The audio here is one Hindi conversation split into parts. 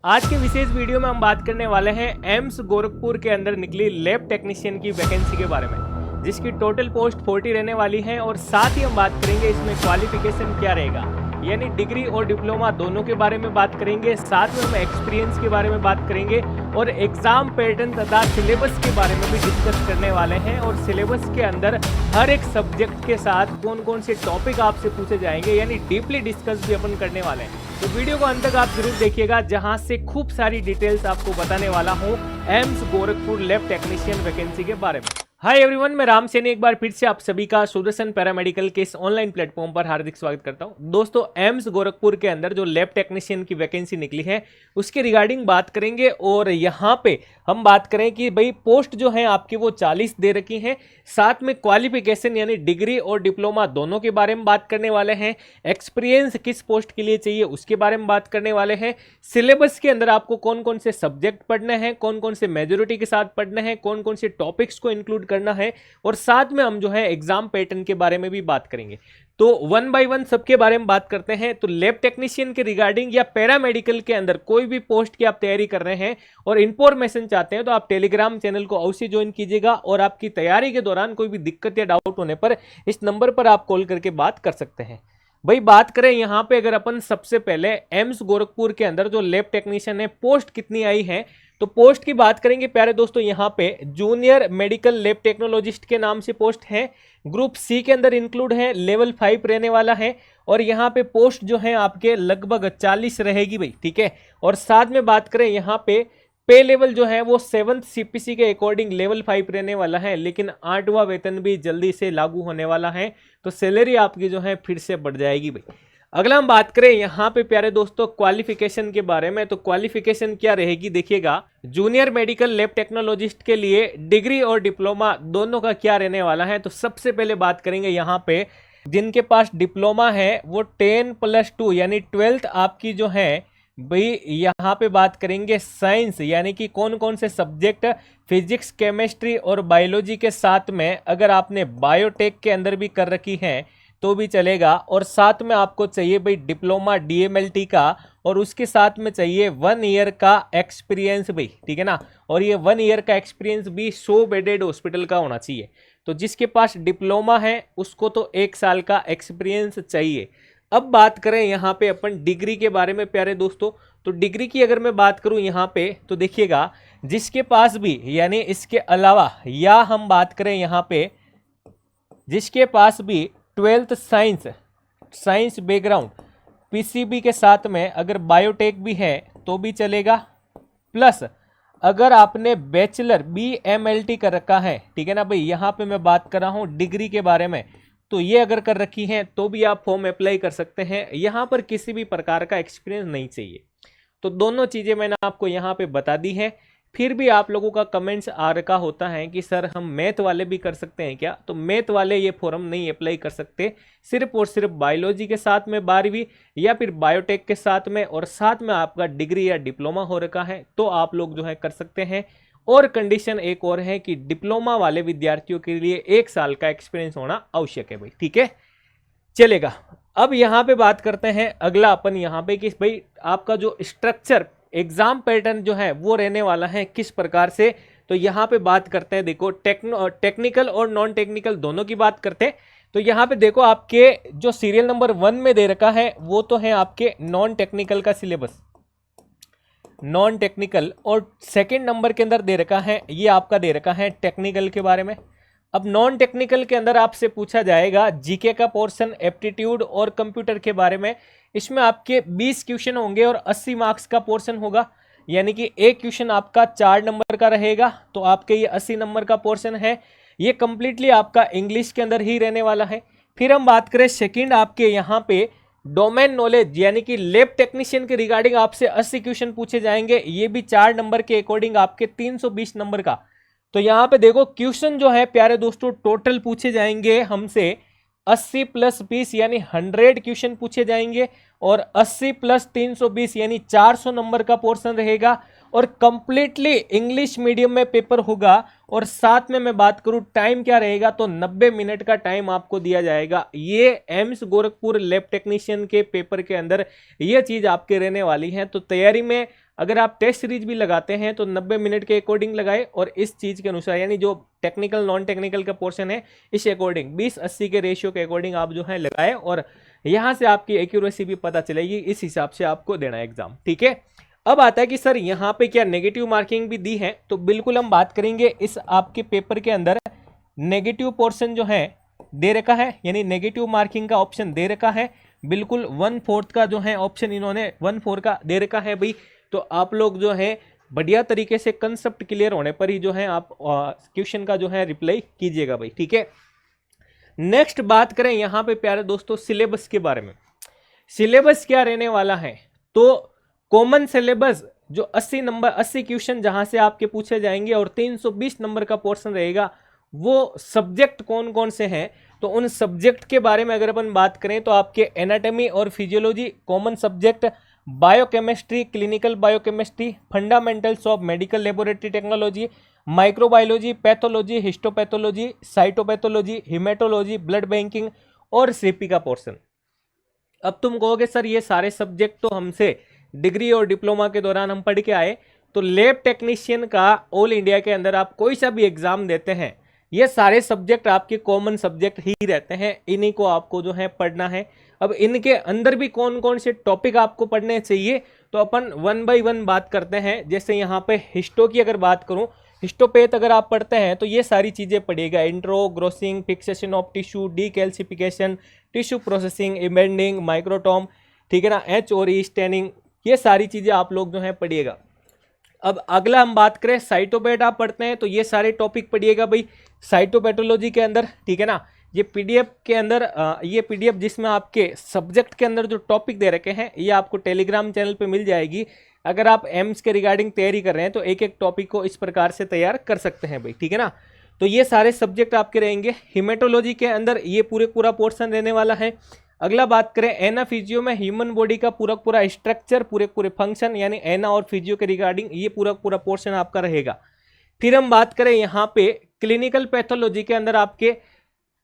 आज के विशेष वीडियो में हम बात करने वाले हैं एम्स गोरखपुर के अंदर निकली लैब टेक्नीशियन की वैकेंसी के बारे में, जिसकी टोटल पोस्ट 40 रहने वाली है। और साथ ही हम बात करेंगे इसमें क्वालिफिकेशन क्या रहेगा, यानी डिग्री और डिप्लोमा दोनों के बारे में बात करेंगे। साथ में हम एक्सपीरियंस के बारे में बात करेंगे और एग्जाम पैटर्न तथा सिलेबस के बारे में भी डिस्कस करने वाले हैं। और सिलेबस के अंदर हर एक सब्जेक्ट के साथ कौन कौन से टॉपिक आपसे पूछे जाएंगे, यानी डीपली डिस्कस भी अपन करने वाले हैं। तो वीडियो को अंत तक आप जरूर देखिएगा, जहां से खूब सारी डिटेल्स आपको बताने वाला हूं AIIMS Gorakhpur lab technician vacancy के बारे में। हाय एवरीवन, मैं राम सैनी एक बार फिर से आप सभी का सुदर्शन पैरामेडिकल के इस ऑनलाइन प्लेटफॉर्म पर हार्दिक स्वागत करता हूं। दोस्तों, एम्स गोरखपुर के अंदर जो लैब टेक्नीशियन की वैकेंसी निकली है उसके रिगार्डिंग बात करेंगे। और यहां पे हम बात करें कि भाई पोस्ट जो है आपकी वो 40 दे रखी हैं। साथ में क्वालिफिकेशन यानी डिग्री और डिप्लोमा दोनों के बारे में बात करने वाले हैं। एक्सपीरियंस किस पोस्ट के लिए चाहिए उसके बारे में बात करने वाले हैं। सिलेबस के अंदर आपको कौन कौन से सब्जेक्ट पढ़ने हैं, कौन कौन से मेजोरिटी के साथ पढ़ने हैं, कौन कौन से टॉपिक्स को इंक्लूड करना है। और साथ में हम जो है एग्जाम पैटर्न के बारे में भी बात करेंगे। तो वन बाय वन सबके बारे में बात करते हैं। तो लैब टेक्नीशियन के रिगार्डिंग या पैरामेडिकल के अंदर कोई भी पोस्ट की आप तैयारी कर रहे हैं और इंफॉर्मेशन चाहते हैं तो आप टेलीग्राम चैनल को अवश्य ज्वाइन कीजिएगा। और आपकी तैयारी के दौरान कोई भी दिक्कत या डाउट होने पर इस नंबर पर आप कॉल करके बात कर सकते हैं। भाई बात करें यहाँ पे, अगर अपन सबसे पहले एम्स गोरखपुर के अंदर जो लैब टेक्नीशियन है पोस्ट कितनी आई है, तो पोस्ट की बात करेंगे प्यारे दोस्तों। यहाँ पे जूनियर मेडिकल लैब टेक्नोलॉजिस्ट के नाम से पोस्ट है, ग्रुप सी के अंदर इंक्लूड है, लेवल 5 रहने वाला है। और यहाँ पे पोस्ट जो है आपके लगभग 40 रहेगी भाई, ठीक है। और साथ में बात करें यहाँ पे लेवल जो है वो 7th सीपीसी के अकॉर्डिंग लेवल 5 रहने वाला है, लेकिन 8वां वेतन भी जल्दी से लागू होने वाला है, तो सैलरी आपकी जो है फिर से बढ़ जाएगी भाई। अगला हम बात करें यहाँ पे प्यारे दोस्तों क्वालिफिकेशन के बारे में, तो क्वालिफिकेशन क्या रहेगी देखिएगा। जूनियर मेडिकल लैब टेक्नोलॉजिस्ट के लिए डिग्री और डिप्लोमा दोनों का क्या रहने वाला है। तो सबसे पहले बात करेंगे यहाँ पे जिनके पास डिप्लोमा है वो 10+2 यानी 12th आपकी जो है भाई। यहाँ पे बात करेंगे साइंस, यानी कि कौन कौन से सब्जेक्ट फिजिक्स, केमिस्ट्री और बायोलॉजी के साथ में अगर आपने बायोटेक के अंदर भी कर रखी है तो भी चलेगा। और साथ में आपको चाहिए भाई डिप्लोमा डीएमएलटी का, और उसके साथ में चाहिए 1 ईयर का एक्सपीरियंस भाई, ठीक है ना। और ये 1 ईयर का एक्सपीरियंस भी 100 बेडेड हॉस्पिटल का होना चाहिए। तो जिसके पास डिप्लोमा है उसको तो 1 साल का एक्सपीरियंस चाहिए। अब बात करें यहाँ पे अपन डिग्री के बारे में प्यारे दोस्तों, तो डिग्री की अगर मैं बात करूँ यहाँ पे तो देखिएगा जिसके पास भी, यानी इसके अलावा, या हम बात करें यहाँ पे जिसके पास भी 12th साइंस बैकग्राउंड पीसीबी के साथ में अगर बायोटेक भी है तो भी चलेगा। प्लस अगर आपने बैचलर बीएमएलटी कर रखा है, ठीक है ना भाई। यहाँ पे मैं बात कर रहा हूँ डिग्री के बारे में, तो ये अगर कर रखी है तो भी आप फॉर्म अप्लाई कर सकते हैं। यहाँ पर किसी भी प्रकार का एक्सपीरियंस नहीं चाहिए। तो दोनों चीज़ें मैंने आपको यहाँ पे बता दी है। फिर भी आप लोगों का कमेंट्स आ रखा होता है कि सर हम मैथ वाले भी कर सकते हैं क्या, तो मैथ वाले ये फॉर्म नहीं अप्लाई कर सकते। सिर्फ और सिर्फ बायोलॉजी के साथ में 12वीं या फिर बायोटेक के साथ में, और साथ में आपका डिग्री या डिप्लोमा हो रखा है तो आप लोग जो है कर सकते हैं। और कंडीशन एक और है कि डिप्लोमा वाले विद्यार्थियों के लिए 1 साल का एक्सपीरियंस होना आवश्यक है भाई, ठीक है, चलेगा। अब यहाँ पे बात करते हैं अगला अपन यहाँ पे कि भाई आपका जो स्ट्रक्चर एग्जाम पैटर्न जो है वो रहने वाला है किस प्रकार से। तो यहाँ पे बात करते हैं, देखो टेक्निकल और नॉन टेक्निकल दोनों की बात करते हैं। तो यहाँ पे देखो आपके जो सीरियल नंबर 1 में दे रखा है वो तो है आपके नॉन टेक्निकल का सिलेबस, नॉन टेक्निकल। और सेकंड नंबर के अंदर दे रखा है, ये आपका दे रखा है टेक्निकल के बारे में। अब नॉन टेक्निकल के अंदर आपसे पूछा जाएगा जीके का पोर्शन, एप्टीट्यूड और कंप्यूटर के बारे में। इसमें आपके 20 क्वेश्चन होंगे और 80 मार्क्स का पोर्शन होगा, यानी कि एक क्वेश्चन आपका 4 नंबर का रहेगा, तो आपके ये 80 नंबर का पोर्शन है। ये कंप्लीटली आपका इंग्लिश के अंदर ही रहने वाला है। फिर हम बात करें सेकंड आपके यहाँ पे डोमेन नॉलेज, यानी कि लैब टेक्नीशियन के रिगार्डिंग आपसे 80 क्वेश्चन पूछे जाएंगे। ये भी 4 नंबर के अकॉर्डिंग आपके 320 नंबर का। तो यहाँ पे देखो क्वेश्चन जो है प्यारे दोस्तों टोटल पूछे जाएंगे हमसे 80 + 20 यानी 100 क्वेश्चन पूछे जाएंगे, और 80 + 320 यानी 400 नंबर का पोर्शन रहेगा। और कंप्लीटली इंग्लिश मीडियम में पेपर होगा। और साथ में मैं बात करूं टाइम क्या रहेगा, तो 90 मिनट का टाइम आपको दिया जाएगा। ये एम्स गोरखपुर लैब टेक्नीशियन के पेपर के अंदर ये चीज आपके रहने वाली है। तो तैयारी में अगर आप टेस्ट सीरीज भी लगाते हैं तो 90 मिनट के अकॉर्डिंग लगाए और इस चीज़ के अनुसार, यानी जो टेक्निकल नॉन टेक्निकल का पोर्शन है इस अकॉर्डिंग 20-80 के रेशियो के अकॉर्डिंग आप जो है लगाए, और यहाँ से आपकी एक्यूरेसी भी पता चलेगी, इस हिसाब से आपको देना है एग्जाम। ठीक है, अब आता है कि सर यहाँ पे क्या नेगेटिव मार्किंग भी दी है, तो बिल्कुल हम बात करेंगे इस आपके पेपर के अंदर नेगेटिव पोर्शन जो है दे रखा है, यानी नेगेटिव मार्किंग का ऑप्शन दे रखा है, बिल्कुल 1/4 का जो है ऑप्शन इन्होंने 1/4 का दे रखा है भाई। तो आप लोग जो है बढ़िया तरीके से कंसेप्ट क्लियर होने पर ही जो है आप क्वेश्चन का जो है रिप्लाई कीजिएगा भाई। ठीक है, नेक्स्ट बात करें यहाँ पे प्यारे दोस्तों सिलेबस के बारे में। सिलेबस क्या रहने वाला है, तो कॉमन सिलेबस जो 80 क्वेश्चन जहां से आपके पूछे जाएंगे और 320 नंबर का पोर्शन रहेगा, वो सब्जेक्ट कौन कौन से हैं, तो उन सब्जेक्ट के बारे में अगर अपन बात करें तो आपके एनाटॉमी और physiology common subject, biochemistry, clinical biochemistry, fundamentals of medical laboratory technology, microbiology, pathology, histopathology, cytopathology, haematology, blood banking और सीपी का पोर्शन। अब तुम कहोगे सर ये सारे सब्जेक्ट तो हमसे डिग्री और डिप्लोमा के दौरान हम पढ़ के आए, तो लैब टेक्नीशियन का ऑल इंडिया के अंदर आप कोई सा भी एग्जाम देते हैं, ये सारे सब्जेक्ट आपके कॉमन सब्जेक्ट ही रहते हैं, इन्हीं को आपको जो है पढ़ना है। अब इनके अंदर भी कौन कौन से टॉपिक आपको पढ़ने चाहिए, तो अपन 1 बाय 1 बात करते हैं। जैसे यहाँ पे हिस्टो की अगर बात करूँ, हिस्टोपैथ अगर आप पढ़ते हैं तो ये सारी चीज़ें पढ़िएगा, intro, grossing, fixation of tissue, decalcification, tissue processing, embedding, microtome, ठीक है ना, एच और ई स्टैनिंग, ये सारी चीज़ें आप लोग जो है पढ़िएगा। अब अगला हम बात करें साइटोपैथ आप पढ़ते हैं तो ये सारे टॉपिक पढ़िएगा भाई साइटोपैथोलॉजी के अंदर। ठीक है ना, ये पीडीएफ के अंदर ये पीडीएफ जिसमें आपके सब्जेक्ट के अंदर जो टॉपिक दे रखे हैं ये आपको टेलीग्राम चैनल पे मिल जाएगी। अगर आप एम्स के रिगार्डिंग तैयारी कर रहे हैं तो एक एक टॉपिक को इस प्रकार से तैयार कर सकते हैं भाई। ठीक है ना, तो ये सारे सब्जेक्ट आपके रहेंगे। हिमेटोलॉजी के अंदर ये पूरा पोर्शन रहने वाला है। अगला बात करें एना फिजियो में ह्यूमन बॉडी का पूरा स्ट्रक्चर, पूरे फंक्शन, यानी एना और फिजियो के रिगार्डिंग ये पूरा पोर्शन आपका रहेगा। फिर हम बात करें यहाँ पे क्लिनिकल पैथोलॉजी के अंदर आपके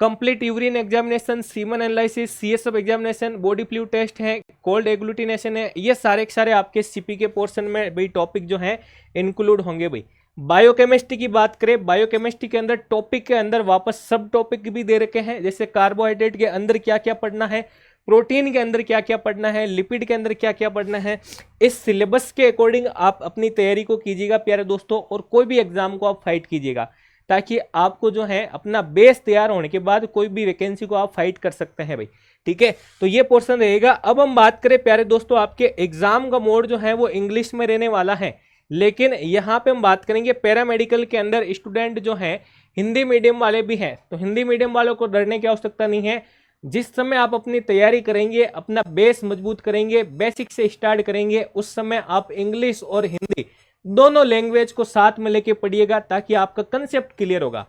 complete urine examination, semen analysis, CSF examination, body fluid test है, कोल्ड एग्लूटिनेशन है, ये सारे आपके सीपी के पोर्शन में भाई टॉपिक जो है इंक्लूड होंगे भाई। बायोकेमिस्ट्री की बात करें, बायोकेमिस्ट्री के अंदर टॉपिक के अंदर वापस सब टॉपिक भी दे रखे हैं, जैसे कार्बोहाइड्रेट के अंदर क्या क्या पढ़ना है, प्रोटीन के अंदर क्या क्या पढ़ना है, लिपिड के अंदर क्या क्या पढ़ना है। इस सिलेबस के अकॉर्डिंग आप अपनी तैयारी को कीजिएगा प्यारे दोस्तों, और कोई भी एग्जाम को आप फाइट कीजिएगा, ताकि आपको जो है अपना बेस तैयार होने के बाद कोई भी वैकेंसी को आप फाइट कर सकते हैं भाई। ठीक है, तो ये पोर्शन रहेगा। अब हम बात करें प्यारे दोस्तों, आपके एग्जाम का मोड जो है वो इंग्लिश में रहने वाला है, लेकिन यहाँ पे हम बात करेंगे पैरामेडिकल के अंदर स्टूडेंट जो हैं हिंदी मीडियम वाले भी हैं, तो हिंदी मीडियम वालों को डरने की आवश्यकता नहीं है। जिस समय आप अपनी तैयारी करेंगे, अपना बेस मजबूत करेंगे, बेसिक से स्टार्ट करेंगे, उस समय आप इंग्लिश और हिंदी दोनों लैंग्वेज को साथ में लेके पढ़िएगा, ताकि आपका कंसेप्ट क्लियर होगा।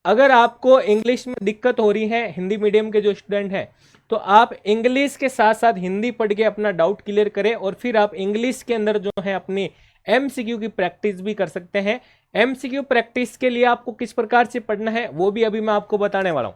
अगर आपको इंग्लिश में दिक्कत हो रही है, हिंदी मीडियम के जो स्टूडेंट हैं, तो आप इंग्लिश के साथ साथ हिंदी पढ़ के अपना डाउट क्लियर करें, और फिर आप इंग्लिश के अंदर जो है अपनी एमसीक्यू की प्रैक्टिस भी कर सकते हैं। एमसीक्यू प्रैक्टिस के लिए आपको किस प्रकार से पढ़ना है वो भी अभी मैं आपको बताने वाला हूं।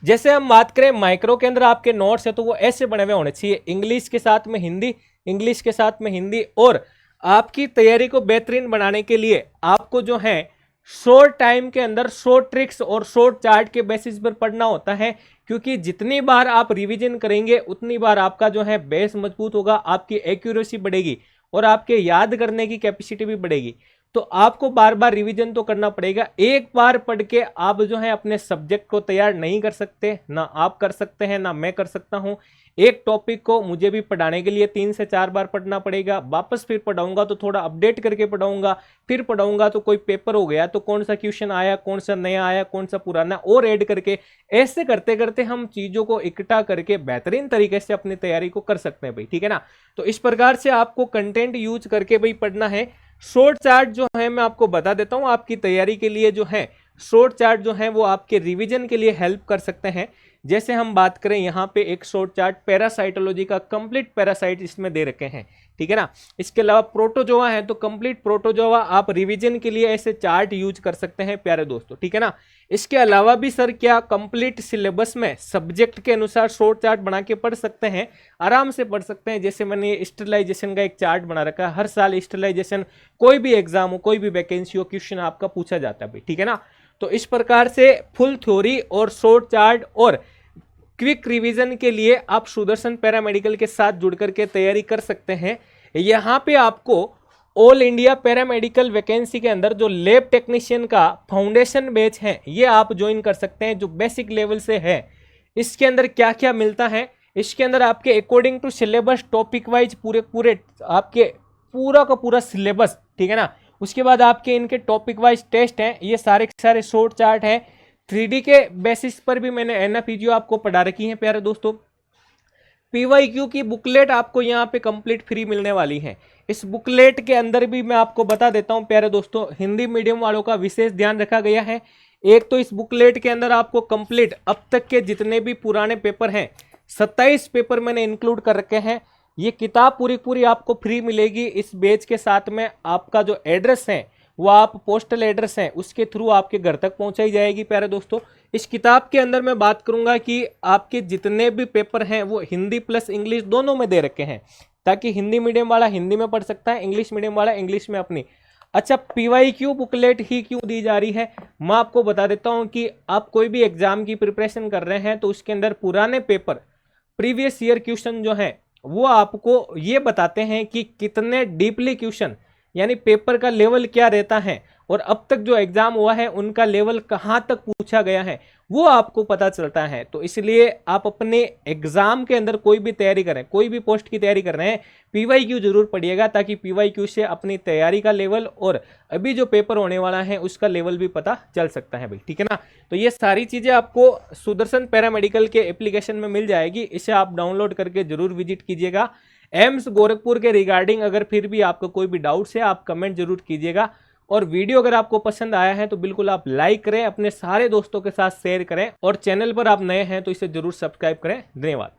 जैसे हम बात करें माइक्रो के अंदर आपके नोट्स है तो वो ऐसे बने हुए होने चाहिए, इंग्लिश के साथ में हिंदी, इंग्लिश के साथ में हिंदी। और आपकी तैयारी को बेहतरीन बनाने के लिए आपको जो है शॉर्ट टाइम के अंदर शॉर्ट ट्रिक्स और शॉर्ट चार्ट के बेसिस पर पढ़ना होता है, क्योंकि जितनी बार आप रिवीजन करेंगे उतनी बार आपका जो है बेस मजबूत होगा, आपकी एक्यूरेसी बढ़ेगी और आपके याद करने की कैपेसिटी भी बढ़ेगी। तो आपको बार बार रिवीजन तो करना पड़ेगा। एक बार पढ़ के आप जो है अपने सब्जेक्ट को तैयार नहीं कर सकते, ना आप कर सकते हैं ना मैं कर सकता हूं। एक टॉपिक को मुझे भी पढ़ाने के लिए 3 से 4 बार पढ़ना पड़ेगा, वापस फिर पढ़ाऊंगा तो थोड़ा अपडेट करके पढ़ाऊंगा, फिर पढ़ाऊंगा तो कोई पेपर हो गया तो कौन सा क्वेश्चन आया, कौन सा नया आया, कौन सा पुराना, और ऐड करके ऐसे करते करते हम चीजों को इकट्ठा करके बेहतरीन तरीके से अपनी तैयारी को कर सकते हैं भाई। ठीक है ना, तो इस प्रकार से आपको कंटेंट यूज करके भाई पढ़ना है। शॉर्ट चार्ट जो है मैं आपको बता देता हूं, आपकी तैयारी के लिए जो है शॉर्ट चार्ट जो है वो आपके रिवीजन के लिए हेल्प कर सकते हैं। जैसे हम बात करें यहाँ पे एक शॉर्ट चार्ट पैरासाइटोलॉजी का, कंप्लीट पैरासाइट इसमें दे रखे हैं, ठीक है ना। इसके अलावा प्रोटोजोआ है तो कंप्लीट प्रोटोजोआ आप रिवीजन के लिए ऐसे चार्ट यूज कर सकते हैं प्यारे दोस्तों, ठीक है ना। इसके अलावा भी सर क्या कंप्लीट सिलेबस में सब्जेक्ट के अनुसार शॉर्ट चार्ट बना के पढ़ सकते हैं, आराम से पढ़ सकते हैं। जैसे मैंने स्टरलाइजेशन का एक चार्ट बना रखा है, हर साल स्टरलाइजेशन कोई भी एग्जाम हो, कोई भी वैकेंसी हो, क्वेश्चन आपका पूछा जाता है भाई, ठीक है ना। तो इस प्रकार से फुल थ्योरी और शॉर्ट चार्ट और क्विक रिवीजन के लिए आप सुदर्शन पैरामेडिकल के साथ जुड़ करके तैयारी कर सकते हैं। यहाँ पे आपको ऑल इंडिया पैरामेडिकल वैकेंसी के अंदर जो लैब टेक्नीशियन का फाउंडेशन बैच है ये आप ज्वाइन कर सकते हैं, जो बेसिक लेवल से है। इसके अंदर क्या क्या मिलता है, इसके अंदर आपके according to syllabus topic wise पूरे आपके पूरा का पूरा सिलेबस, ठीक है ना। उसके बाद आपके इनके टॉपिक वाइज टेस्ट हैं, ये सारे के सारे शॉर्ट चार्ट हैं। 3D के बेसिस पर भी मैंने एनएफईजीओ आपको पढ़ा रखी है प्यारे दोस्तों। पीवाईक्यू की बुकलेट आपको यहाँ पे कंप्लीट फ्री मिलने वाली है। इस बुकलेट के अंदर भी मैं आपको बता देता हूँ प्यारे दोस्तों, हिंदी मीडियम वालों का विशेष ध्यान रखा गया है। एक तो इस बुकलेट के अंदर आपको कंप्लीट अब तक के जितने भी पुराने पेपर हैं 27 पेपर मैंने इंक्लूड कर रखे हैं। ये किताब पूरी आपको फ्री मिलेगी इस बैच के साथ में। आपका जो एड्रेस है वो आप पोस्टल एड्रेस है उसके थ्रू आपके घर तक पहुंचाई जाएगी प्यारे दोस्तों। इस किताब के अंदर मैं बात करूंगा कि आपके जितने भी पेपर हैं वो हिंदी प्लस इंग्लिश दोनों में दे रखे हैं, ताकि हिंदी मीडियम वाला हिंदी में पढ़ सकता है, इंग्लिश मीडियम वाला इंग्लिश में अपनी। अच्छा, पीवाईक्यू बुकलेट ही क्यों दी जा रही है, मैं आपको बता देता हूं कि आप कोई भी एग्जाम की प्रिपरेशन कर रहे हैं तो उसके अंदर पुराने पेपर प्रीवियस ईयर क्वेश्चन जो है वो आपको ये बताते हैं कि कितने डीपली क्वेश्चन यानी पेपर का लेवल क्या रहता है और अब तक जो एग्जाम हुआ है उनका लेवल कहां तक पूछा गया है वो आपको पता चलता है। तो इसलिए आप अपने एग्जाम के अंदर कोई भी तैयारी करें, कोई भी पोस्ट की तैयारी कर रहे हैं, पीवाईक्यू जरूर पढ़िएगा, ताकि पीवाईक्यू से अपनी तैयारी का लेवल और अभी जो पेपर होने वाला है उसका लेवल भी पता चल सकता है भाई, ठीक है ना। तो ये सारी चीजें आपको सुदर्शन पैरामेडिकल के एप्लीकेशन में मिल जाएगी, इसे आप डाउनलोड करके जरूर विजिट कीजिएगा। एम्स गोरखपुर के रिगार्डिंग अगर फिर भी आपको कोई भी डाउट्स है आप कमेंट जरूर कीजिएगा। और वीडियो अगर आपको पसंद आया है तो बिल्कुल आप लाइक करें, अपने सारे दोस्तों के साथ शेयर करें, और चैनल पर आप नए हैं तो इसे जरूर सब्सक्राइब करें। धन्यवाद।